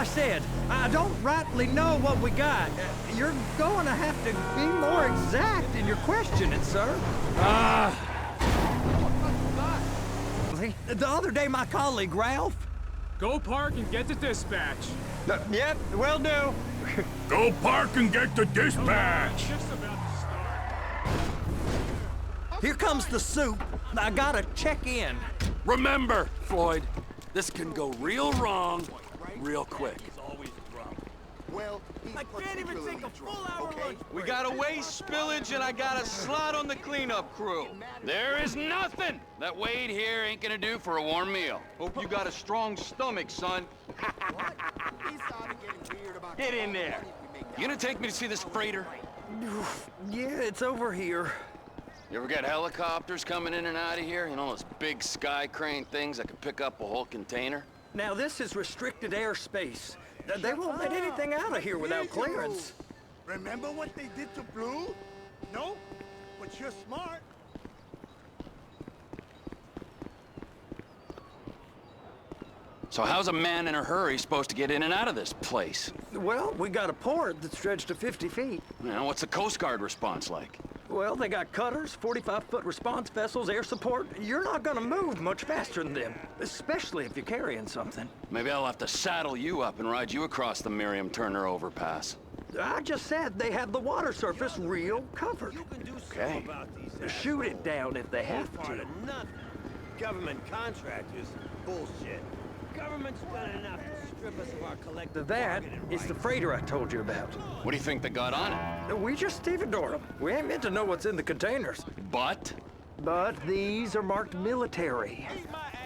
I said, I don't rightly know what we got. You're going to have to be more exact in your questioning, sir. The other day, my colleague, Ralph... Go park and get the dispatch. Yep, will do. Go park and get the dispatch! Shift's about to start. Here comes the soup. I gotta check in. Remember, Floyd, this can go real wrong real quick. Well, I can't even take a full-hour lunch. We got a waste spillage and I got a slot on the cleanup crew. There is nothing that Wade here ain't gonna do for a warm meal. Hope you got a strong stomach, son. Get in there. You gonna take me to see this freighter? Yeah, it's over here. You ever got helicopters coming in and out of here? You know, those big sky crane things that could pick up a whole container? Now, this is restricted airspace. They won't let anything out of here without clearance. remember what they did to Blue? No, but you're smart. So how's a man in a hurry supposed to get in and out of this place? Well, we got a port that's stretched to 50 feet. You know, what's the Coast Guard response like? Well, they got cutters, 45-foot response vessels, air support. You're not gonna move much faster than them, especially if you're carrying something. Maybe I'll have to saddle you up and ride you across the Miriam Turner overpass. I just said they have the water surface real covered. Okay. Shoot it down if they have Part to. of nothing. Government contractors, bullshit. Government's done enough to strip us of our collective That bargaining is the rights. freighter I told you about. What do you think they got on it? We just stevedored them. We ain't meant to know what's in the containers. But? But these are marked military.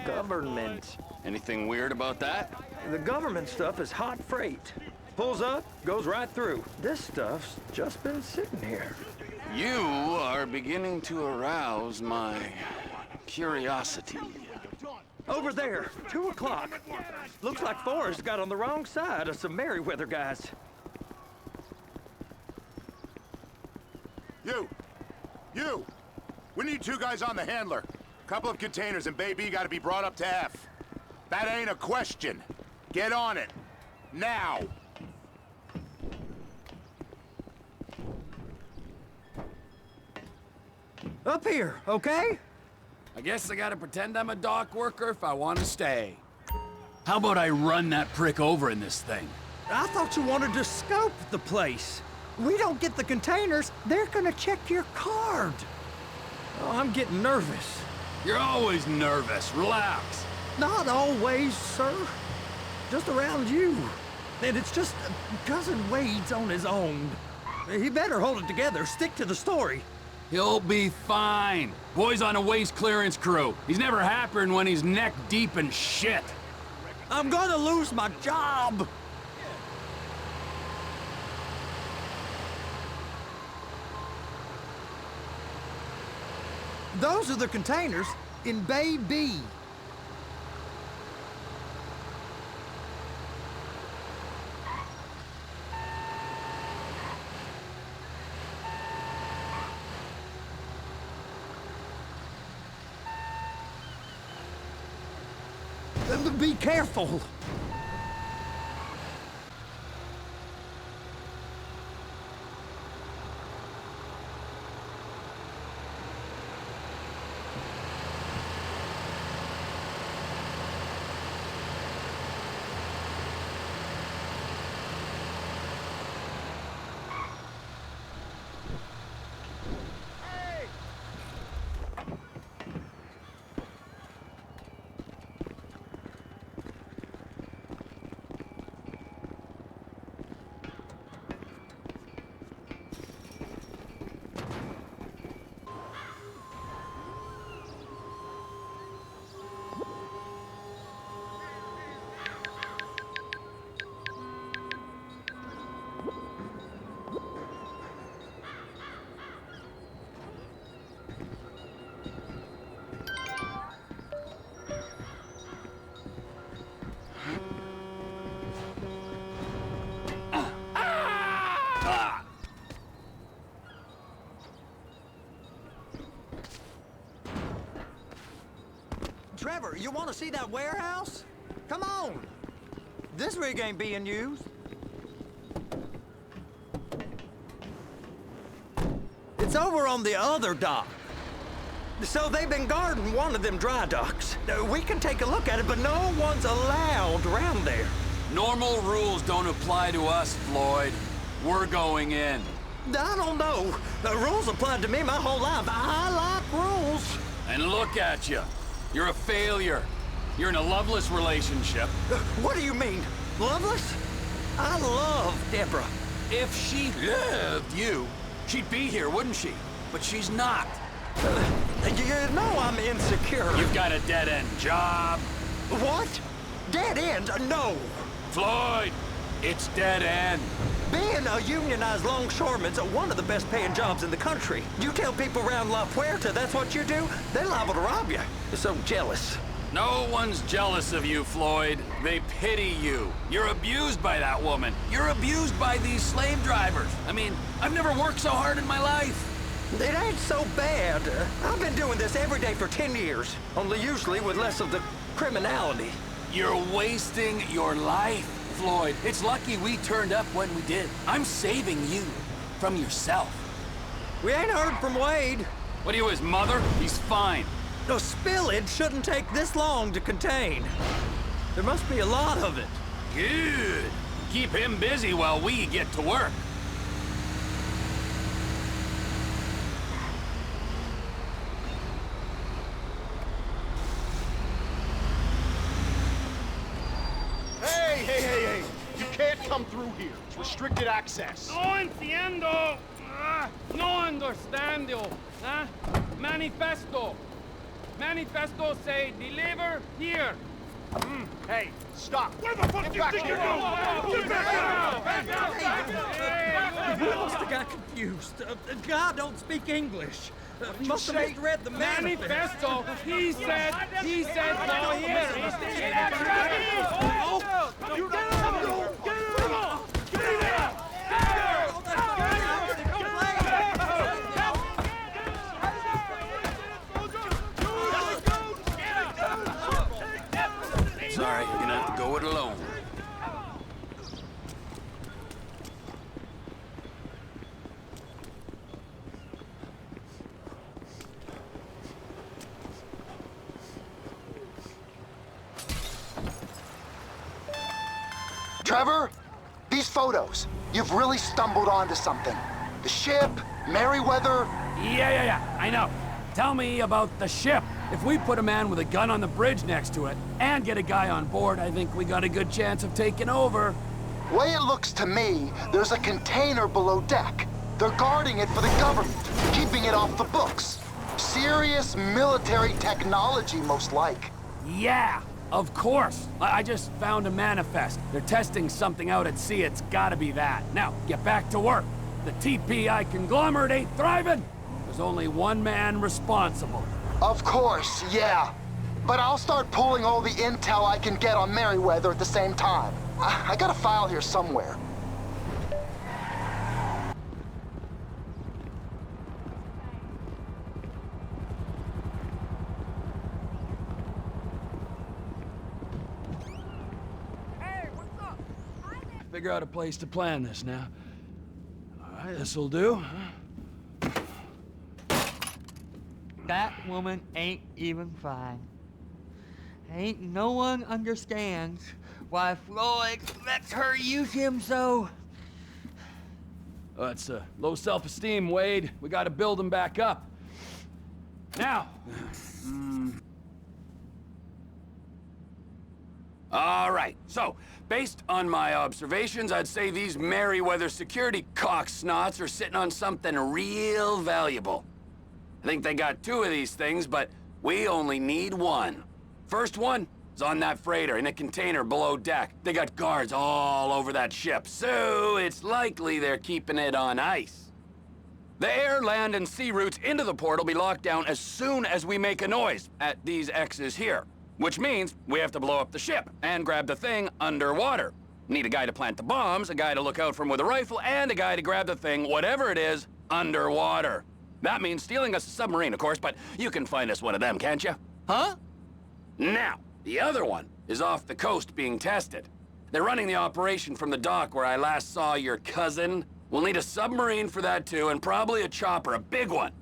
Government. Anything weird about that? The government stuff is hot freight. Pulls up, goes right through. This stuff's just been sitting here. You are beginning to arouse my curiosity. Over there, 2 o'clock. Looks like Forrest got on the wrong side of some Merryweather guys. You! We need 2 guys on the handler. Couple of containers and Bay B gotta be brought up to F. That ain't a question. Get on it. Now! Up here, okay? I guess I gotta pretend I'm a dock worker if I want to stay. How about I run that prick over in this thing? I thought you wanted to scope the place. We don't get the containers, they're gonna check your card. Oh, I'm getting nervous. You're always nervous. Relax. Not always, sir. Just around you. And it's just Cousin Wade's on his own. He better hold it together, stick to the story. He'll be fine. Boy's on a waste clearance crew. He's never happier than when he's neck deep in shit. I'm gonna lose my job. Those are the containers in Bay B. Be careful. Trevor, you want to see that warehouse? Come on. This rig ain't being used. It's over on the other dock. So they've been guarding one of them dry docks. We can take a look at it, but no one's allowed around there. Normal rules don't apply to us, Floyd. We're going in. I don't know. The rules applied to me my whole life. I like rules. And look at you. You're a failure. You're in a loveless relationship. What do you mean? Loveless? I love Deborah. If she loved you, she'd be here, wouldn't she? But she's not. You know I'm insecure. You've got a dead-end job. What? Dead end? No. Floyd, it's dead end. Being a unionized longshoreman's one of the best paying jobs in the country. You tell people around La Puerta that's what you do, they're liable to rob you. They're so jealous. No one's jealous of you, Floyd. They pity you. You're abused by that woman. You're abused by these slave drivers. I mean, I've never worked so hard in my life. It ain't so bad. I've been doing this every day for 10 years, only usually with less of the criminality. You're wasting your life, Floyd. It's lucky we turned up when we did. I'm saving you from yourself. We ain't heard from Wade. What are you, his mother? He's fine. No, spillage shouldn't take this long to contain. There must be a lot of it. Good. Keep him busy while we get to work. Hey! You can't come through here. It's restricted access. No entiendo. No understando. Manifesto. Manifesto say deliver here. Hey, stop. Where the fuck do you think you're going? Get back out! We must have got confused. God don't speak English. Must have misread the Manifesto. He said no here. You get him! Get him! Get him! Sorry, you're gonna have to go it alone. Trevor, these photos, you've really stumbled onto something. The ship, Merryweather. Yeah, I know. Tell me about the ship. If we put a man with a gun on the bridge next to it and get a guy on board, I think we got a good chance of taking over. Way it looks to me, there's a container below deck. They're guarding it for the government, keeping it off the books. Serious military technology, most like. Yeah, of course. I just found a manifest. They're testing something out at sea. It's gotta be that. Now, get back to work. The TPI conglomerate ain't thriving. There's only one man responsible. Of course, yeah. But I'll start pulling all the intel I can get on Merryweather at the same time. I got a file here somewhere. Figure out a place to plan this now. All right, this'll do. That woman ain't even fine. Ain't no one understands why Floyd lets her use him so. Oh, it's low self-esteem, Wade. We gotta build him back up. Now. All right, so, based on my observations, I'd say these Merryweather security cocksnots are sitting on something real valuable. I think they got 2 of these things, but we only need 1. First one is on that freighter in a container below deck. They got guards all over that ship, so it's likely they're keeping it on ice. The air, land, and sea routes into the port will be locked down as soon as we make a noise at these X's here. Which means we have to blow up the ship and grab the thing underwater. Need a guy to plant the bombs, a guy to look out for him with a rifle, and a guy to grab the thing, whatever it is, underwater. That means stealing us a submarine, of course, but you can find us one of them, can't you? Huh? Now, the other one is off the coast being tested. They're running the operation from the dock where I last saw your cousin. We'll need a submarine for that too, and probably a chopper, a big one.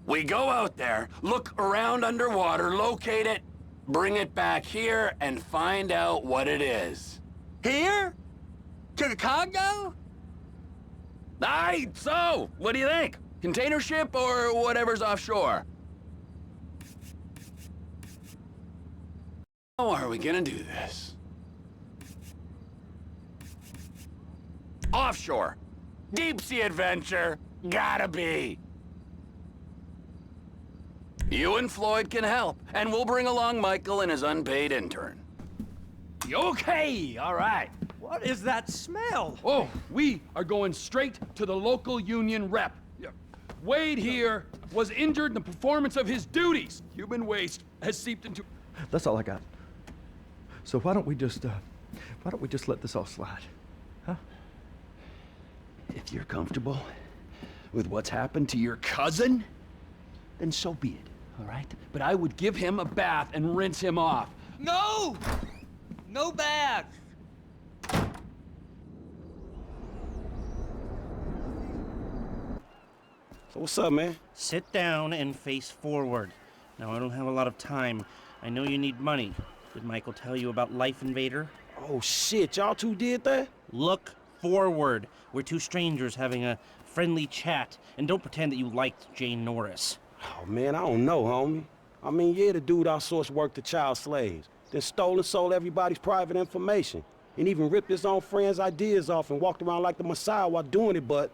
We go out there, look around underwater, locate it, bring it back here, and find out what it is. Here? To the Congo? Aye, so, what do you think? Container ship or whatever's offshore? How are we gonna do this? Offshore. Deep sea adventure. Gotta be. You and Floyd can help, and we'll bring along Michael and his unpaid intern. Okay, all right. What is that smell? Oh, we are going straight to the local union rep. Wade here was injured in the performance of his duties. Human waste has seeped into... That's all I got. So why don't we just let this all slide? Huh? If you're comfortable with what's happened to your cousin, then so be it, all right? But I would give him a bath and rinse him off. No! No bath! So what's up, man? Sit down and face forward. Now, I don't have a lot of time. I know you need money. Did Michael tell you about Life Invader? Oh, shit, y'all two did that? Look forward. We're two strangers having a friendly chat, and don't pretend that you liked Jane Norris. Oh, man, I don't know, homie. I mean, yeah, the dude outsourced work to child slaves, then stole and sold everybody's private information, and even ripped his own friends' ideas off and walked around like the Messiah while doing it, but,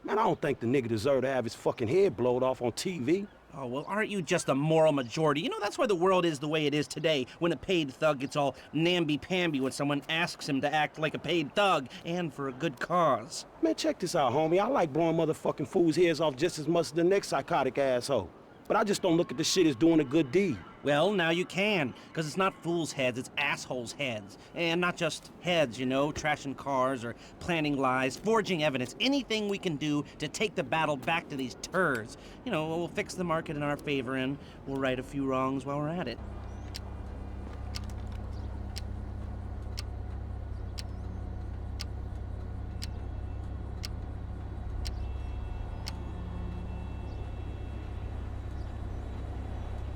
man, I don't think the nigga deserved to have his fucking head blowed off on TV. Oh, well, aren't you just a moral majority? You know, that's why the world is the way it is today, when a paid thug gets all namby-pamby when someone asks him to act like a paid thug, and for a good cause. Man, check this out, homie. I like blowing motherfucking fools' heads off just as much as the next psychotic asshole. But I just don't look at the shit as doing a good deed. Well, now you can, because it's not fools' heads, it's assholes' heads. And not just heads, you know, trashing cars or planning lies, forging evidence, anything we can do to take the battle back to these turds. You know, we'll fix the market in our favor and we'll right a few wrongs while we're at it.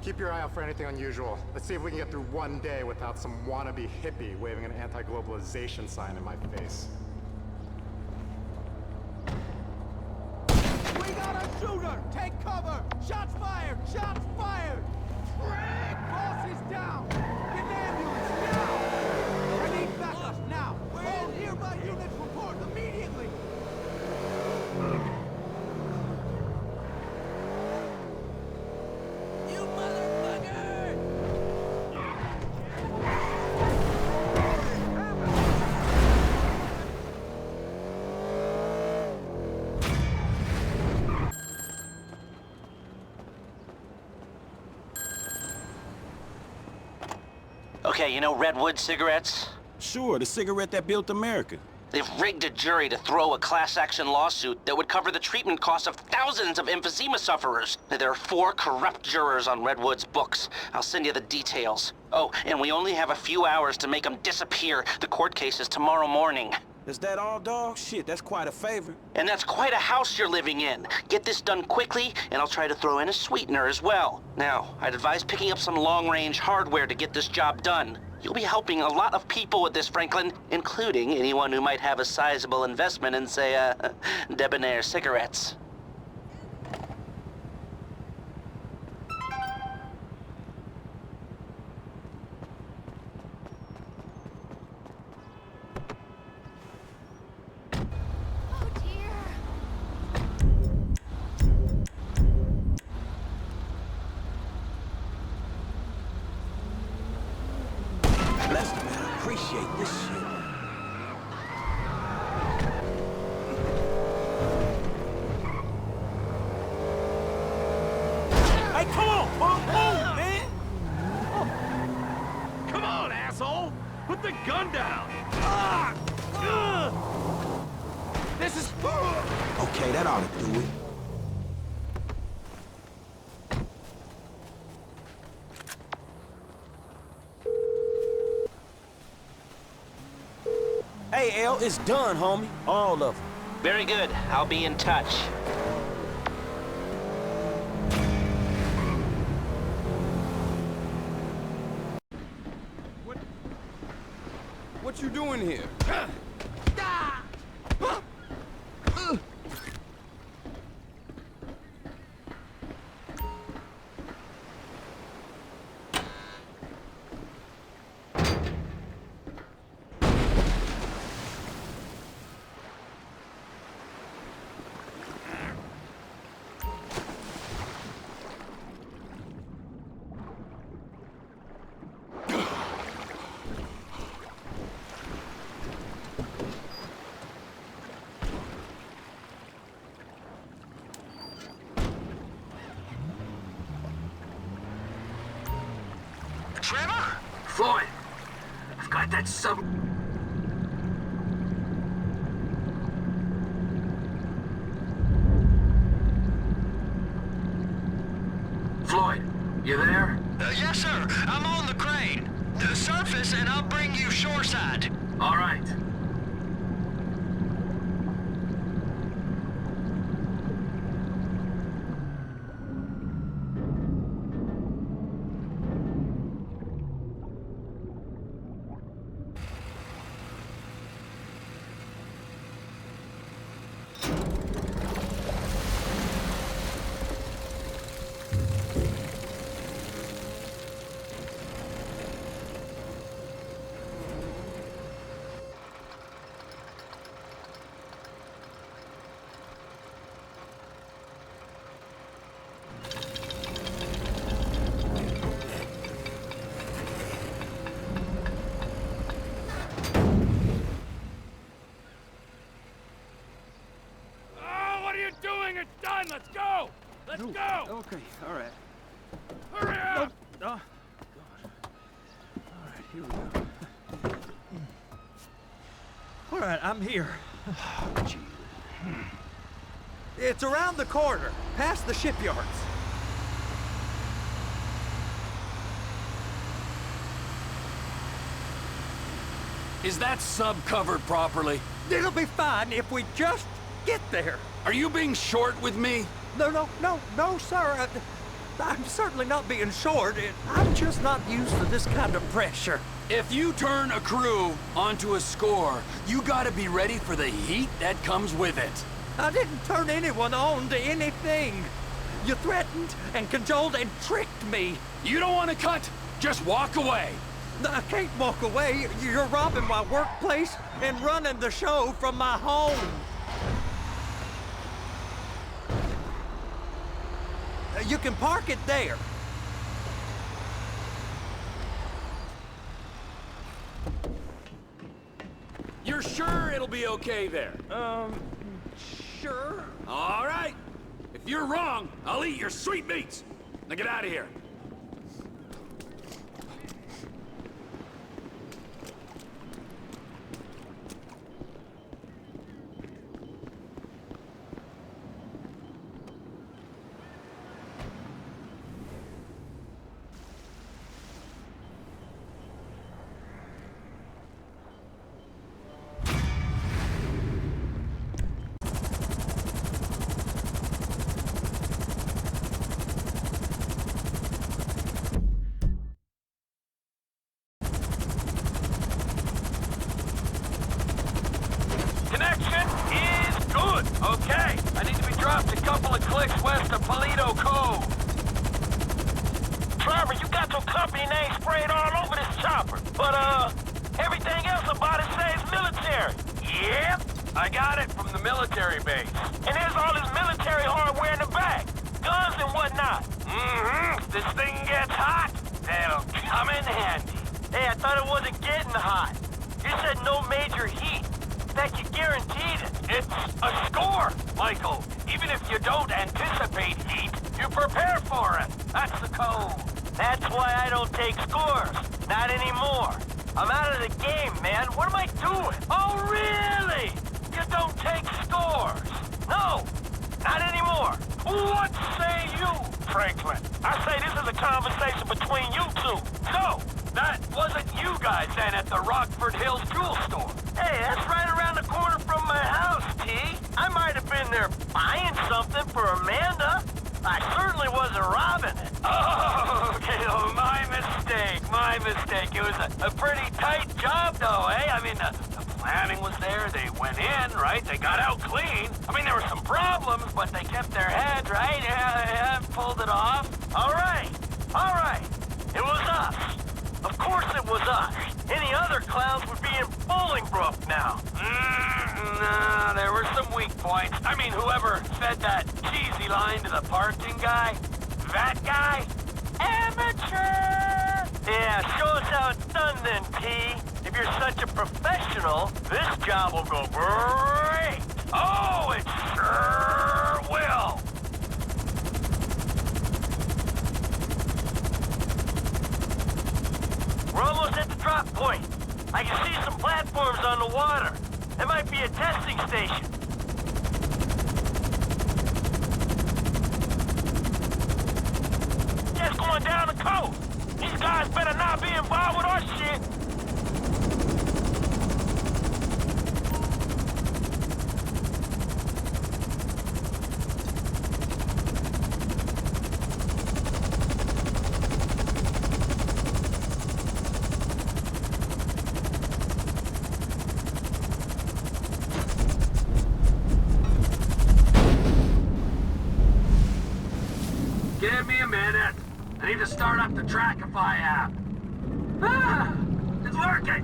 Keep your eye out for anything unusual. Let's see if we can get through one day without some wannabe hippie waving an anti-globalization sign in my face. We got a shooter! Take cover! Shots fired! Shots fired! Boss is down! Get an ambulance now! I need backup now! All nearby units report immediately! Okay, you know Redwood cigarettes? Sure, the cigarette that built America. They've rigged a jury to throw a class-action lawsuit that would cover the treatment costs of thousands of emphysema sufferers. There are 4 corrupt jurors on Redwood's books. I'll send you the details. Oh, and we only have a few hours to make them disappear. The court case is tomorrow morning. Is that all, dog? Shit, that's quite a favor. And that's quite a house you're living in. Get this done quickly, and I'll try to throw in a sweetener as well. Now, I'd advise picking up some long-range hardware to get this job done. You'll be helping a lot of people with this, Franklin, including anyone who might have a sizable investment in, say, debonair cigarettes. Lester, man, I appreciate this shit. Hey, come on, Punk, move, man! Come on, asshole! Put the gun down! This is... Okay, that ought to do it. it's done, homie. All of them. Very good. I'll be in touch. What you doing here? Trevor? Floyd, I've got that sub... Floyd, you there? Yes, sir. I'm on the crane. Surface and I'll bring you shoreside. All right. It's done! Let's go! Let's go! Okay, all right. Hurry up! Oh, God. All right, here we go. All right, I'm here. It's around the corner, past the shipyards. Is that sub covered properly? It'll be fine if we just get there. Are you being short with me? No, sir. I'm certainly not being short. I'm just not used to this kind of pressure. If you turn a crew onto a score, you gotta be ready for the heat that comes with it. I didn't turn anyone on to anything. You threatened and cajoled and tricked me. You don't want to cut? Just walk away. I can't walk away. You're robbing my workplace and running the show from my home. You can park it there. You're sure it'll be okay there? Sure. All right. If you're wrong, I'll eat your sweetmeats. Now get out of here. Okay, I need to be dropped a couple of clicks west of Palito Cove. Trevor, you got your company name sprayed all over this chopper. But, everything else about it says military. Yep, I got it from the military base. And there's all this military hardware in the back. Guns and whatnot. If this thing gets hot, it'll come in handy. Hey, I thought it wasn't getting hot. You said no major heat. That you guaranteed it. It's a score, Michael. Even if you don't anticipate heat, you prepare for it. That's the code. That's why I don't take scores. Not anymore. I'm out of the game, man. What am I doing? Oh, really? You don't take scores? No, not anymore. What say you, Franklin? I say this is a conversation between you two. So, that wasn't you guys then at the Rockford Hills jewel store. Hey, that's right around the there, they went in, right? They got out clean. I mean, there were some problems, but they kept their head, right? Yeah, pulled it off. All right. It was us. Of course it was us. Any other clowns would be in Bolingbroke now. Nah, there were some weak points. I mean, whoever fed that cheesy line to the parking guy, that guy, amateur! Yeah, show us how it's done then, T. If you're such a professional, this job will go great. Oh, it sure will. We're almost at the drop point. I can see some platforms on the water. It might be a testing station. Just going down the coast. These guys better not be involved with our shit. Give me a minute. I need to start up the Trackify app. Ah! It's working!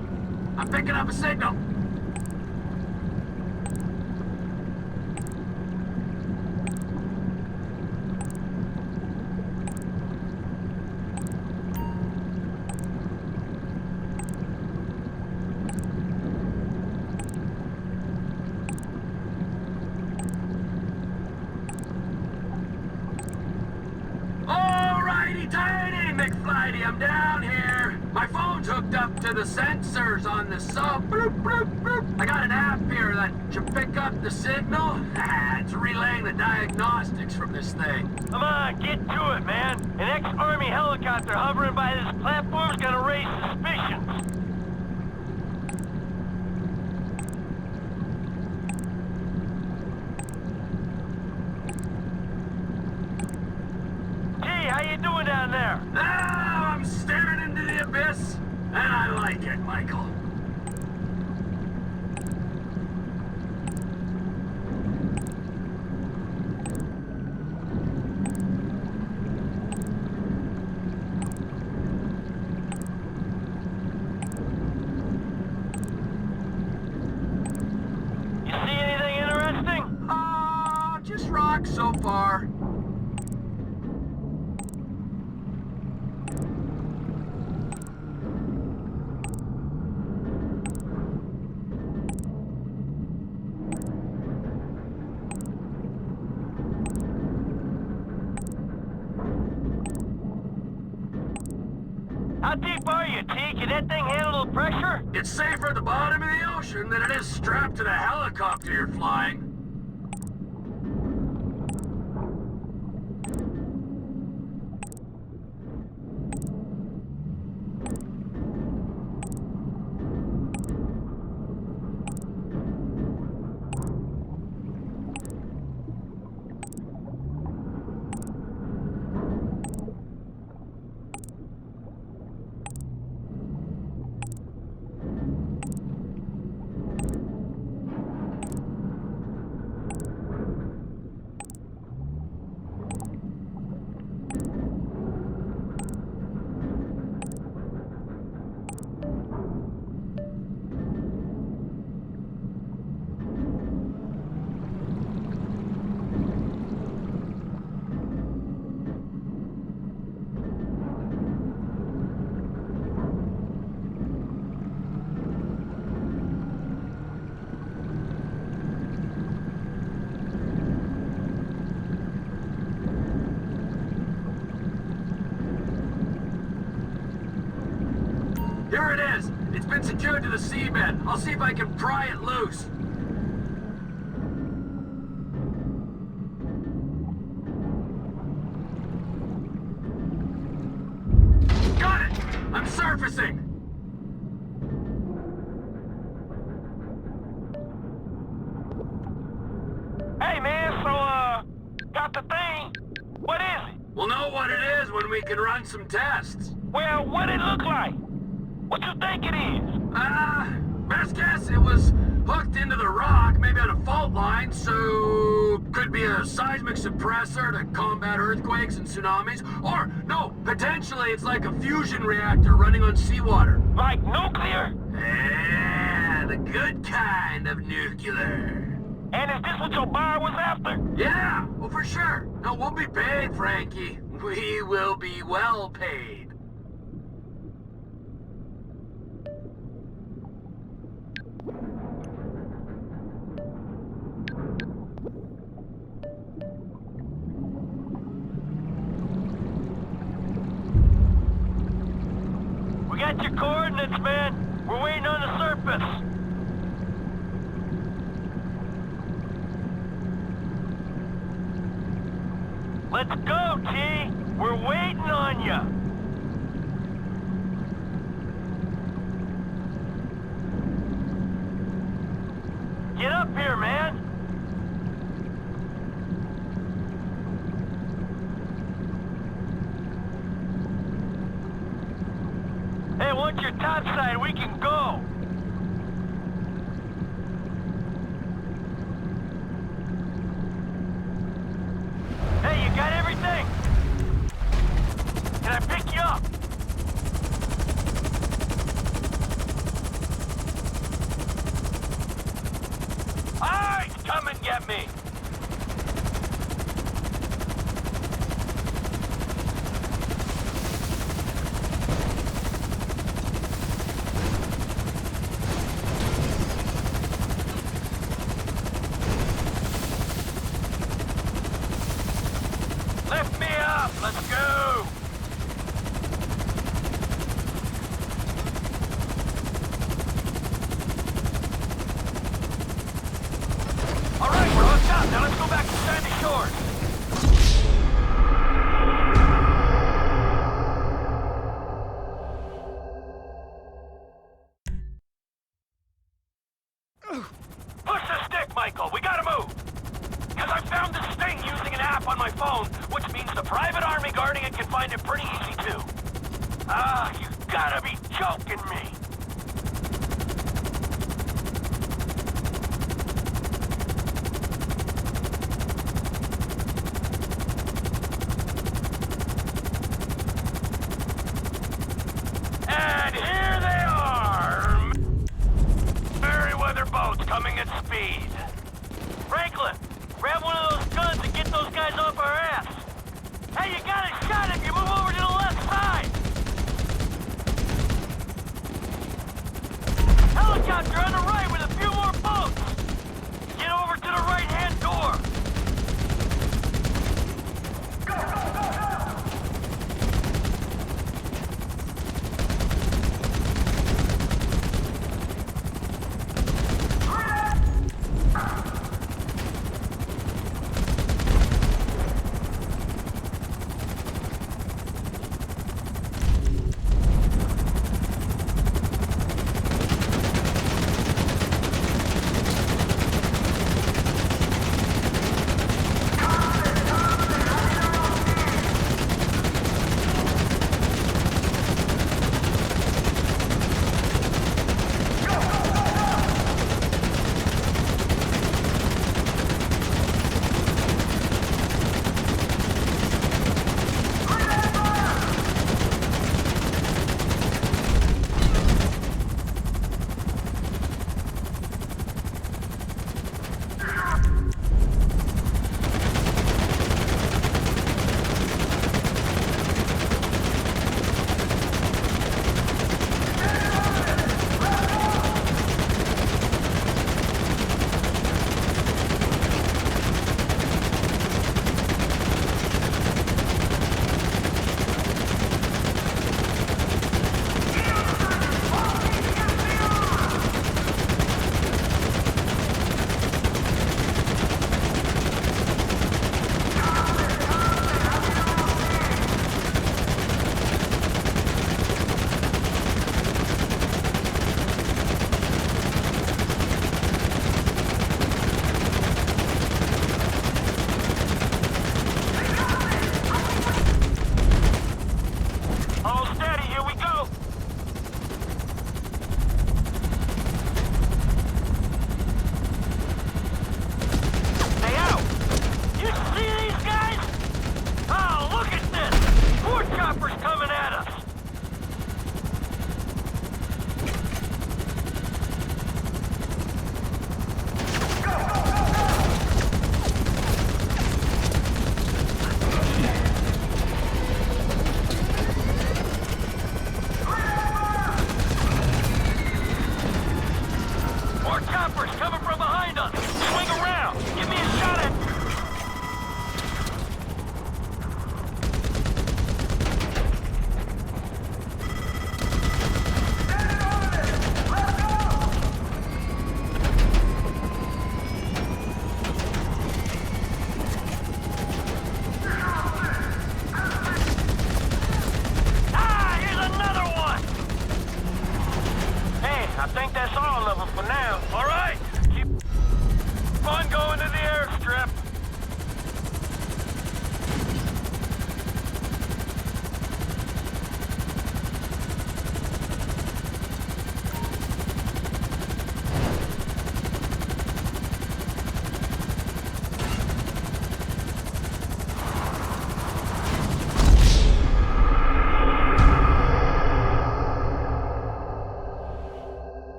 I'm picking up a signal. Tiny McFlighty, I'm down here. My phone's hooked up to the sensors on the sub. Bloop, bloop, bloop. I got an app here that should pick up the signal. It's relaying the diagnostics from this thing. Come on, get to it, man. An ex-Army helicopter hovering by this platform's gonna raise suspicions. How you doing down there? Oh, I'm staring into the abyss, and I like it, Michael. You see anything interesting? Just rocks so far. How deep are you, T? Can that thing handle the pressure? It's safer at the bottom of the ocean than it is strapped to the helicopter you're flying. Here it is. It's been secured to the seabed. I'll see if I can pry it loose. Got it! I'm surfacing! Hey, man, so, got the thing? What is it? We'll know what it is when we can run some tests. Well, what it look like? What you think it is? Best guess it was hooked into the line, so could be a seismic suppressor to combat earthquakes and tsunamis, or no, potentially it's like a fusion reactor running on seawater. Like nuclear? Yeah, the good kind of nuclear. And is this what your buyer was after? Yeah, well, for sure. No, we'll be paid, Frankie. We will be well paid. We got your coordinates, man. We're waiting on the surface. Let's go, T. We're waiting on you. Get up here, man. Hey, once you're topside, we can go. Hey, you got everything? Can I pick you up? All right, come and get me. Lift me up, let's go! All right, we're hooked up. Now let's go back to Sandy Shores. Push the stick, Michael. We gotta move. Because I found this thing using an app on my phone, which means the private army guarding it can find it pretty easy, too. Ah, you gotta be joking me. And here they are! Merryweather boats coming at speed. Franklin, grab one of those guns and get those guys off our ass. Hey, you got a shot if you move over to the left side. Helicopter on the right with a few more boats. Get over to the right-hand door. Go, go, go, go!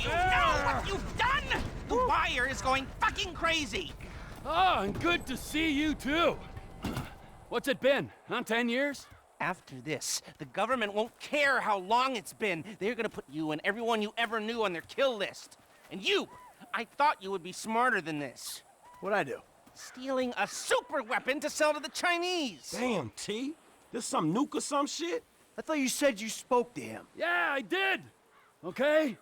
know what you've done? The wire is going fucking crazy. Oh, and good to see you, too. What's it been, huh, 10 years? After this, the government won't care how long it's been. They're gonna put you and everyone you ever knew on their kill list. And you, I thought you would be smarter than this. What'd I do? Stealing a super weapon to sell to the Chinese. Damn, T. This some nuke or some shit? I thought you said you spoke to him. Yeah, I did. Okay?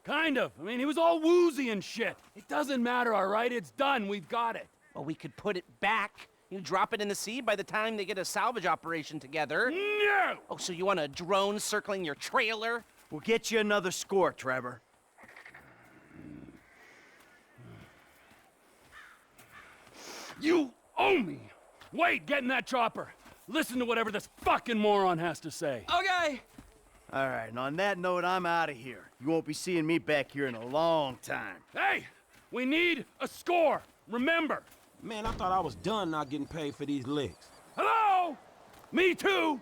Kind of. I mean, he was all woozy and shit. It doesn't matter, all right? It's done. We've got it. Well, we could put it back. You drop it in the sea by the time they get a salvage operation together. No! Oh, so you want a drone circling your trailer? We'll get you another score, Trevor. You owe me! Wait, get in that chopper. Listen to whatever this fucking moron has to say. Okay. All right, and on that note, I'm out of here. You won't be seeing me back here in a long time. Hey! We need a score! Remember! Man, I thought I was done not getting paid for these licks. Hello? Me too!